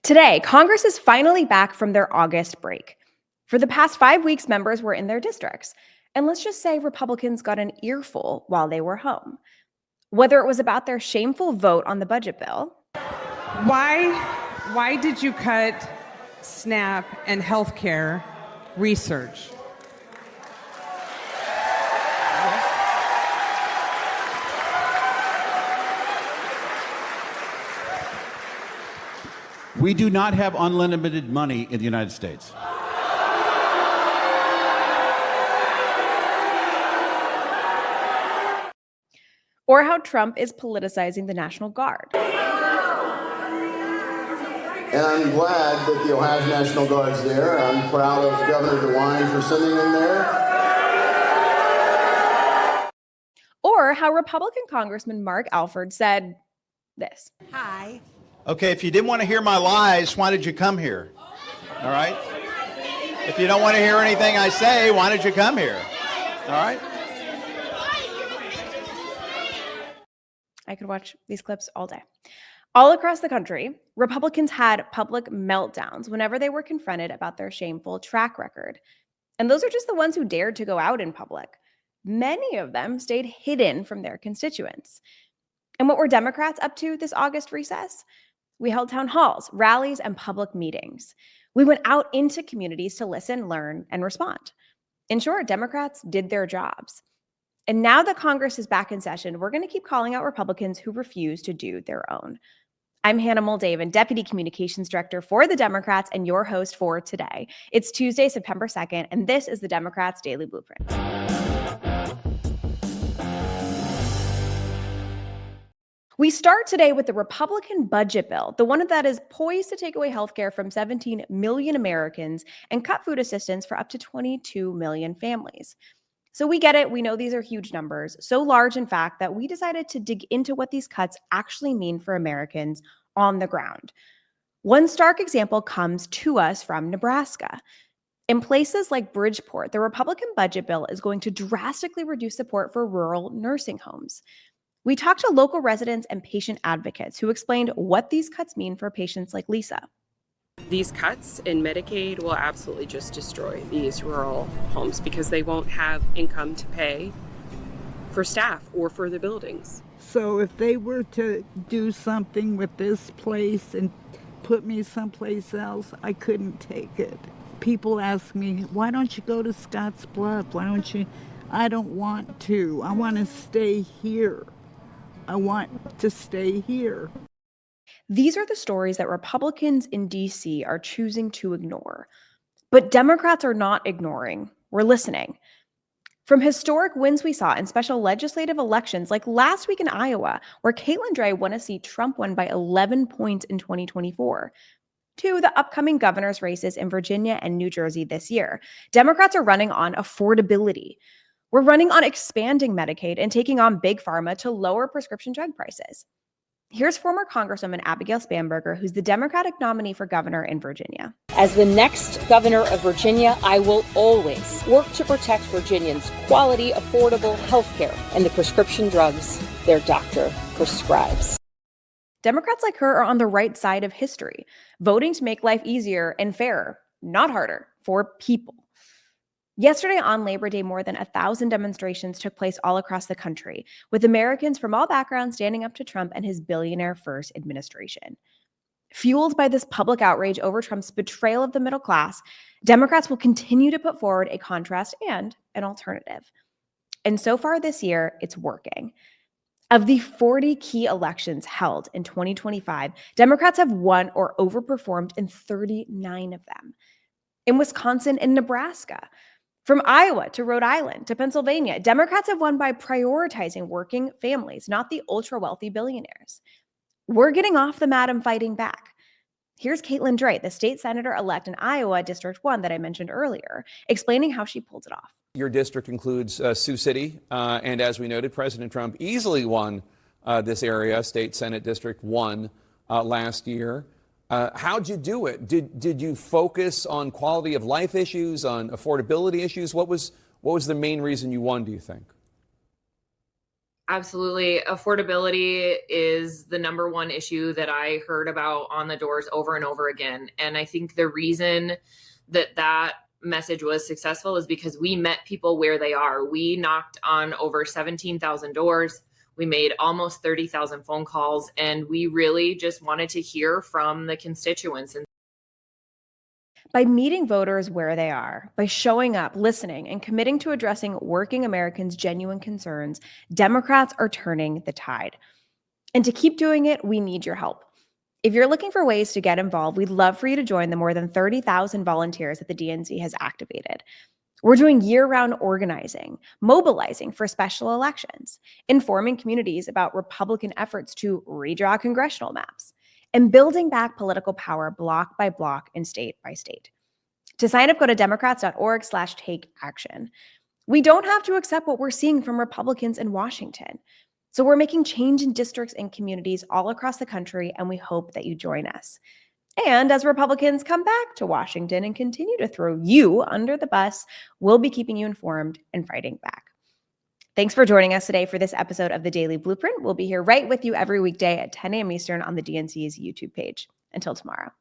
Today, Congress is finally back from their August break. For the past 5 weeks, members were in their districts. And let's just say Republicans got an earful while they were home. Whether it was about their shameful vote on the budget bill, Why did you cut SNAP and healthcare research? We do not have unlimited money in the United States. or how Trump is politicizing the National Guard. And I'm glad that the Ohio National Guard's there. I'm proud of Governor DeWine for sending them there. Or how Republican Congressman Mark Alford said this. Hi. Okay, if you didn't want to hear my lies, why did you come here? All right? If you don't want to hear anything I say, why did you come here? All right? I could watch these clips all day. All across the country, Republicans had public meltdowns whenever they were confronted about their shameful track record. And those are just the ones who dared to go out in public. Many of them stayed hidden from their constituents. And what were Democrats up to this August recess? We held town halls, rallies, and public meetings. We went out into communities to listen, learn, and respond. In short, Democrats did their jobs. And now that Congress is back in session, we're going to keep calling out Republicans who refuse to do their own. I'm Hannah Moldavan, Deputy Communications Director for the Democrats and your host for today. It's Tuesday, September 2nd, and this is the Democrats' Daily Blueprint. We start today with the Republican budget bill, the one that is poised to take away healthcare from 17 million Americans and cut food assistance for up to 22 million families. So we get it. We know these are huge numbers, so large, in fact, that we decided to dig into what these cuts actually mean for Americans on the ground. One stark example comes to us from Nebraska. In places like Bridgeport, the Republican budget bill is going to drastically reduce support for rural nursing homes. We talked to local residents and patient advocates who explained what these cuts mean for patients like Lisa. These cuts in Medicaid will absolutely just destroy these rural homes because they won't have income to pay for staff or for the buildings. So if they were to do something with this place and put me someplace else, I couldn't take it. People ask me, why don't you go to Scotts Bluff? Why don't you? I don't want to. I want to stay here. I want to stay here. These are the stories that Republicans in D.C. are choosing to ignore. But Democrats are not ignoring. We're listening. From historic wins we saw in special legislative elections like last week in Iowa, where Caitlin Dray won a seat Trump won by 11 points in 2024, to the upcoming governor's races in Virginia and New Jersey this year, Democrats are running on affordability. We're running on expanding Medicaid and taking on big pharma to lower prescription drug prices. Here's former Congresswoman Abigail Spanberger, who's the Democratic nominee for governor in Virginia. As the next governor of Virginia, I will always work to protect Virginians' quality, affordable health care and the prescription drugs their doctor prescribes. Democrats like her are on the right side of history, voting to make life easier and fairer, not harder, for people. Yesterday on Labor Day, more than 1,000 demonstrations took place all across the country, with Americans from all backgrounds standing up to Trump and his billionaire-first administration. Fueled by this public outrage over Trump's betrayal of the middle class, Democrats will continue to put forward a contrast and an alternative. And so far this year, it's working. Of the 40 key elections held in 2025, Democrats have won or overperformed in 39 of them. In Wisconsin and Nebraska, from Iowa to Rhode Island to Pennsylvania, Democrats have won by prioritizing working families, not the ultra-wealthy billionaires. We're getting off the mat and fighting back. Here's Caitlin Dray, the state senator-elect in Iowa, District 1 that I mentioned earlier, explaining how she pulled it off. Your district includes Sioux City, and as we noted, President Trump easily won this area, State Senate District 1, last year. How'd you do it? Did you focus on quality of life issues, on affordability issues? What was the main reason you won, do you think? Absolutely. Affordability is the number one issue that I heard about on the doors over and over again. And I think the reason that message was successful is because we met people where they are. We knocked on over 17,000 doors. We made almost 30,000 phone calls, and we really just wanted to hear from the constituents. And by meeting voters where they are, by showing up, listening, and committing to addressing working Americans' genuine concerns, Democrats are turning the tide. And to keep doing it, we need your help. If you're looking for ways to get involved, we'd love for you to join the more than 30,000 volunteers that the DNC has activated. We're doing year-round organizing, mobilizing for special elections, informing communities about Republican efforts to redraw congressional maps, and building back political power block by block and state by state. To sign up, go to democrats.org/take-action. We don't have to accept what we're seeing from Republicans in Washington. So we're making change in districts and communities all across the country, and we hope that you join us. And as Republicans come back to Washington and continue to throw you under the bus, we'll be keeping you informed and fighting back. Thanks for joining us today for this episode of the Daily Blueprint. We'll be here right with you every weekday at 10 a.m. Eastern on the DNC's YouTube page. Until tomorrow.